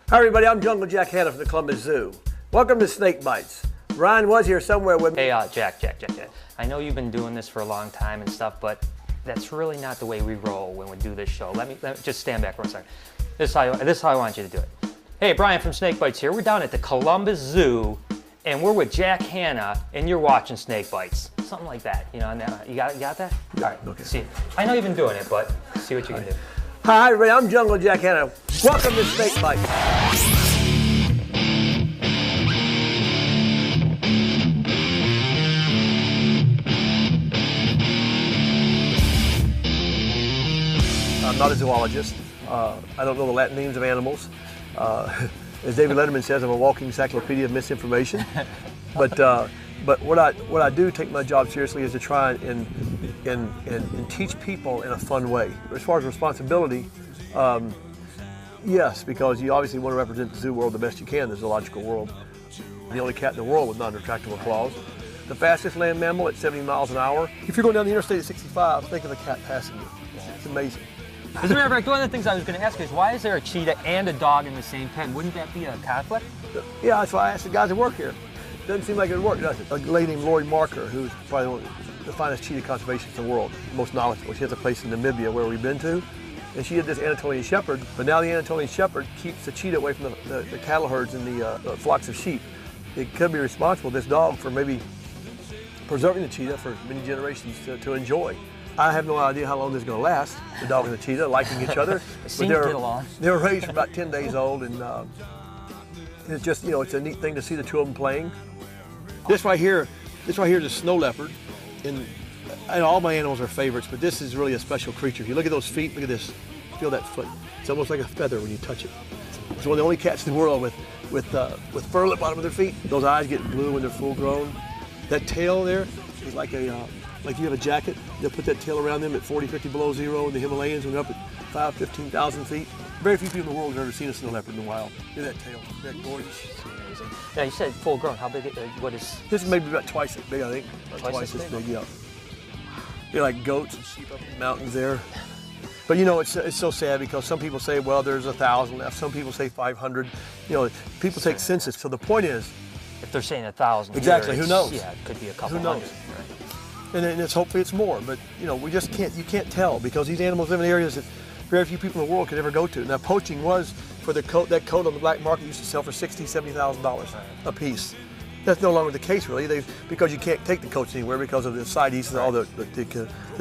Hi everybody, I'm Jungle Jack Hanna from the Columbus Zoo. Welcome to Snake Bites. Ryan was here somewhere with me. Hey, Jack. I know you've been doing this for a long time and stuff, but that's really not the way we roll when we do this show. Let me just stand back for a second. This is how I want you to do it. Hey, Brian from Snake Bites here. We're down at the Columbus Zoo, and we're with Jack Hanna, and you're watching Snake Bites. Something like that, you know. And you got that? Yeah, all right. okay. See, I know you've been doing it, but see what you can do. Hi everybody, I'm Jungle Jack Hanna. Welcome to Snake Bites. I'm not a zoologist. I don't know the Latin names of animals. As David Letterman says, I'm a walking encyclopedia of misinformation. But what I do take my job seriously is to try and teach people in a fun way. As far as responsibility, yes, because you obviously want to represent the zoo world the best you can, the zoological world. The only cat in the world with non-retractable claws. The fastest land mammal at 70 miles an hour. If you're going down the interstate at 65, think of a cat passing you. It's amazing. As a matter of fact, one of the things I was going to ask is, why is there a cheetah and a dog in the same pen? Wouldn't that be a conflict? Yeah, that's why I asked the guys that work here. Doesn't seem like it would work, does it? A lady named Lori Marker, who's probably one of the finest cheetah conservationists in the world, most knowledgeable. She has a place in Namibia where we've been to, and she had this Anatolian Shepherd, but now the Anatolian Shepherd keeps the cheetah away from the cattle herds and the flocks of sheep. It could be responsible, this dog, for maybe preserving the cheetah for many generations to enjoy. I have no idea how long this is going to last, the dog and the cheetah liking each other. It seems to get along. They were raised for about 10 days old, and it's just, you know, it's a neat thing to see the two of them playing. This right here is a snow leopard, and all my animals are favorites, but this is really a special creature. If you look at those feet, look at this, feel that foot. It's almost like a feather when you touch it. It's one of the only cats in the world with fur at the bottom of their feet. Those eyes get blue when they're full grown. That tail there is like you have a jacket. They'll put that tail around them at 40, 50 below zero in the Himalayas when they're up at 5,000, 15,000 feet. Very few people in the world have ever seen a snow leopard in the wild. Look at that tail, isn't that gorgeous? Amazing. Now you said full grown. How big? What is? This is maybe about twice as big, I think. Twice as big, yeah. They're like goats and sheep up in the mountains there. But you know, it's so sad because some people say, well, there's 1,000 left. Some people say 500. You know, people take census. So the point is, if they're saying 1,000, exactly, who knows? Yeah, it could be a couple who knows? hundred. Right. And it's hopefully it's more. But you know, we just can't. You can't tell because these animals live in areas that very few people in the world could ever go to. Now, poaching was for the coat. That coat on the black market used to sell for $60,000, $70,000 a piece. That's no longer the case, really. Because you can't take the coats anywhere because of the CITES and all the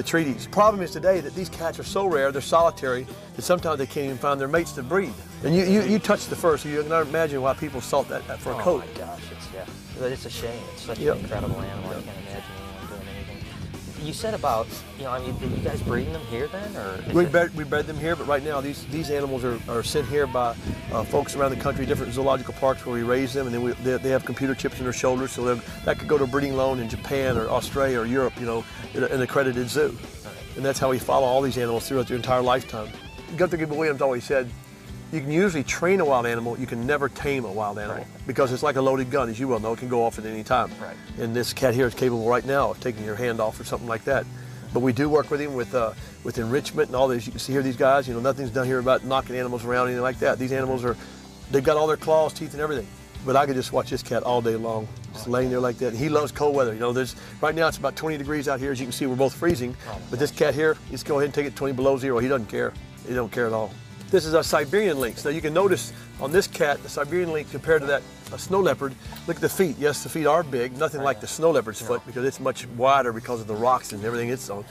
treaties. The problem is today that these cats are so rare, they're solitary, that sometimes they can't even find their mates to breed. And you touch the fur, so you can imagine why people salt that for a coat. Oh my gosh, it's a shame. It's such an incredible animal. I can't imagine anyone doing anything. You said about, you know, I mean, did you guys breeding them here then, or? We bred them here, but right now these animals are sent here by folks around the country, different zoological parks where we raise them, and then they have computer chips in their shoulders, so that could go to a breeding loan in Japan or Australia or Europe, you know, in an accredited zoo. And that's how we follow all these animals throughout their entire lifetime. Gunther Williams always said, you can usually train a wild animal, you can never tame a wild animal. Right. Because it's like a loaded gun, as you well know, it can go off at any time. Right. And this cat here is capable right now of taking your hand off or something like that. But we do work with him with enrichment and all this. You can see here these guys, you know, nothing's done here about knocking animals around, anything like that. These animals they've got all their claws, teeth, and everything. But I could just watch this cat all day long, just laying there like that. And he loves cold weather. You know, right now it's about 20 degrees out here. As you can see, we're both freezing. But this cat here, he's go ahead and take it 20 below zero. He doesn't care. He don't care at all. This is a Siberian lynx. Now you can notice on this cat, the Siberian lynx compared to that snow leopard, look at the feet. Yes, the feet are big, nothing like the snow leopard's foot because it's much wider because of the rocks and everything it's on.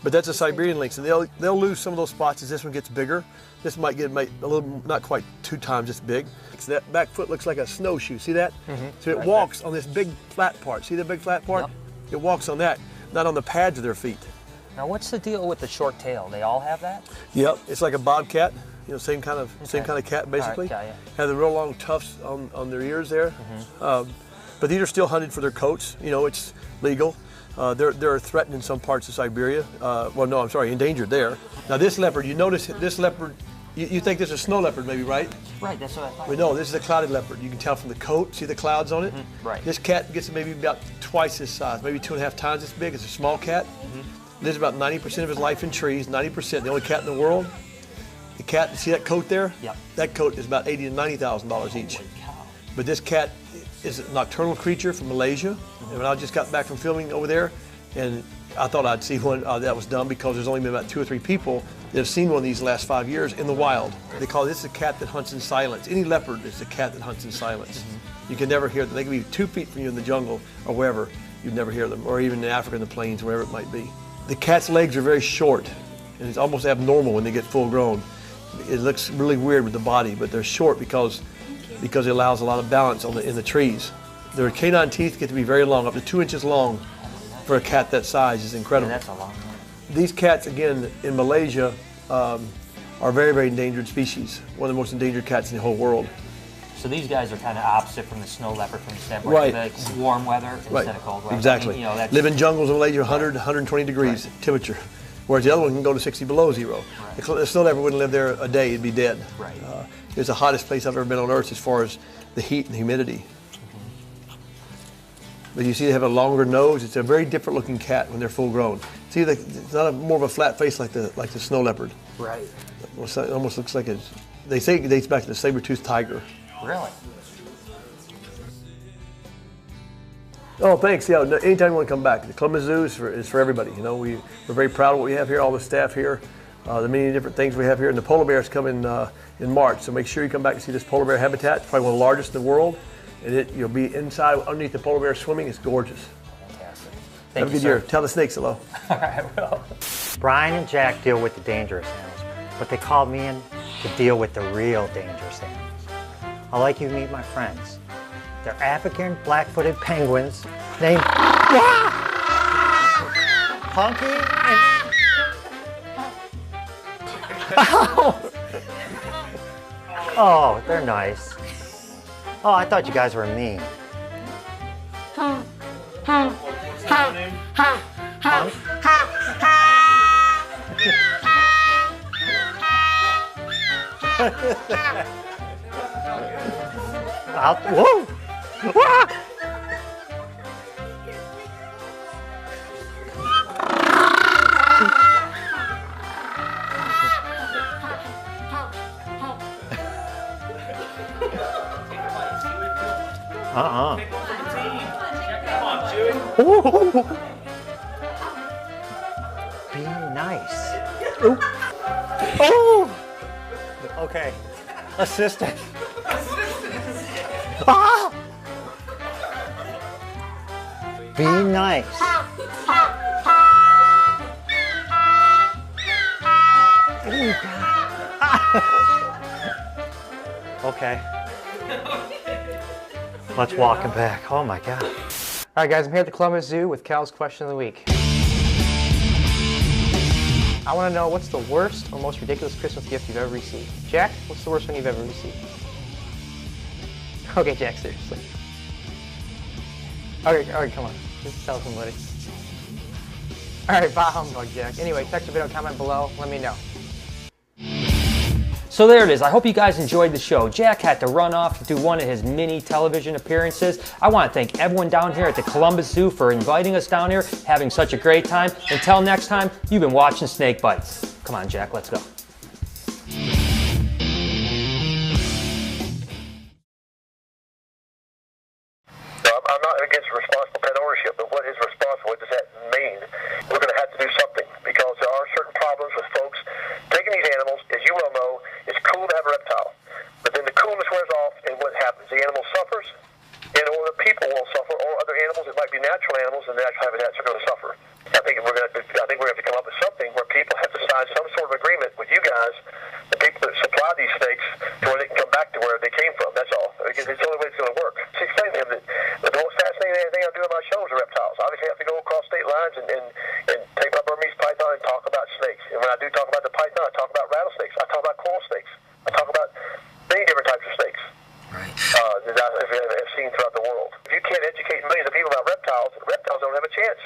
But that's a Siberian lynx, and they'll lose some of those spots as this one gets bigger. This might get a little, not quite 2 times as big. So that back foot looks like a snowshoe, see that? So it walks on this big flat part. See the big flat part? Yep. It walks on that, not on the pads of their feet. Now, what's the deal with the short tail? They all have that? Yep, it's like a bobcat. You know, same kind of cat basically. Right, yeah. Have the real long tufts on their ears there. But these are still hunted for their coats. You know, it's legal. They're threatened in some parts of Siberia. Well, no, I'm sorry, endangered there. Now this leopard, you notice this leopard, you think this is a snow leopard maybe, right? Right, that's what I thought. But no, this is a clouded leopard. You can tell from the coat, see the clouds on it? Right. This cat gets maybe about twice this size, maybe 2.5 times this big. It's a small cat. Lives about 90% of his life in trees, 90%, the only cat in the world. The cat, see that coat there? Yep. That coat is about $80,000 to $90,000 each. Holy cow. But this cat is a nocturnal creature from Malaysia. And when I just got back from filming over there, and I thought I'd see one that was done because there's only been about 2 or 3 people that have seen one of these the last 5 years in the wild. They call this a cat that hunts in silence. Any leopard is a cat that hunts in silence. You can never hear them. They can be 2 feet from you in the jungle or wherever, you'd never hear them, or even in Africa in the plains, wherever it might be. The cat's legs are very short, and it's almost abnormal when they get full grown. It looks really weird with the body, but they're short because it allows a lot of balance in the trees. Their canine teeth get to be very long, up to 2 inches long. For a cat that size is incredible. Yeah, that's a long one. These cats, again, in Malaysia, are very, very endangered species. One of the most endangered cats in the whole world. So these guys are kind of opposite from the snow leopard from the standpoint Right. of the warm weather instead of cold weather. Exactly. I mean, you know, that's, Live in jungles in Malaysia, 100, 120 degrees temperature, whereas the other one can go to 60 below zero. Right. The snow leopard wouldn't live there a day; it'd be dead. Right. It's the hottest place I've ever been on Earth as far as the heat and humidity. But you see they have a longer nose. It's a very different looking cat when they're full grown. See, it's not more of a flat face like the snow leopard. right. It almost looks like they say it dates back to the saber-toothed tiger. Really? Oh, thanks. Yeah, anytime you want to come back. The Columbus Zoo is for everybody. You know, we're very proud of what we have here, all the staff here, the many different things we have here. And the polar bears come in March, so make sure you come back and see this polar bear habitat. It's probably one of the largest in the world. And you'll be inside, underneath the polar bear swimming. It's gorgeous. Fantastic. Have Thank a you, good sir. year. Tell the snakes hello. All right, I will. Brian and Jack deal with the dangerous animals, but they called me in to deal with the real dangerous animals. I'd like you to meet my friends. They're African black-footed penguins named Punky and... Oh, they're nice. Oh, I thought you guys were mean. Whoa! Wah! Be nice. Oh! Okay. Assistant. Ah! Be nice. Ooh, okay. Let's walk him back. Oh my God. All right, guys, I'm here at the Columbus Zoo with Cal's Question of the Week. I want to know what's the worst or most ridiculous Christmas gift you've ever received. Jack, what's the worst one you've ever received? Okay, Jack, seriously. Okay, come on. Just tell somebody. All right, bah humbug, Jack. Anyway, text or video comment below. Let me know. So there it is. I hope you guys enjoyed the show. Jack had to run off to do one of his mini television appearances. I want to thank everyone down here at the Columbus Zoo for inviting us down here, having such a great time. Until next time, you've been watching Snake Bites. Come on, Jack, let's go. I'm not against responsible pet ownership, but what is responsible? What does that mean? We're going to have to do something because there are certain problems with folks taking these animals. As you well know, it's cool to have a reptile, but then the coolness wears off, and what happens? The animal suffers, and or the people will suffer, or other animals. It might be natural animals, and the natural habitats are going to suffer. I think we're going to come up with something where people have to sign some sort of agreement with you guys, the people that supply these snakes, to where they can come back to where they came from. That's all. Because it's the only way it's going to work. Just explain to them that the most fascinating thing I do in my shows are reptiles. Obviously, I have to go across state lines and take my Burmese python and talk about snakes. And when I do talk about the python, I talk about rattlesnakes. I talk about coral snakes. I talk about many different types of snakes that I've seen throughout the world. If you can't educate millions of people about reptiles, reptiles don't have a chance.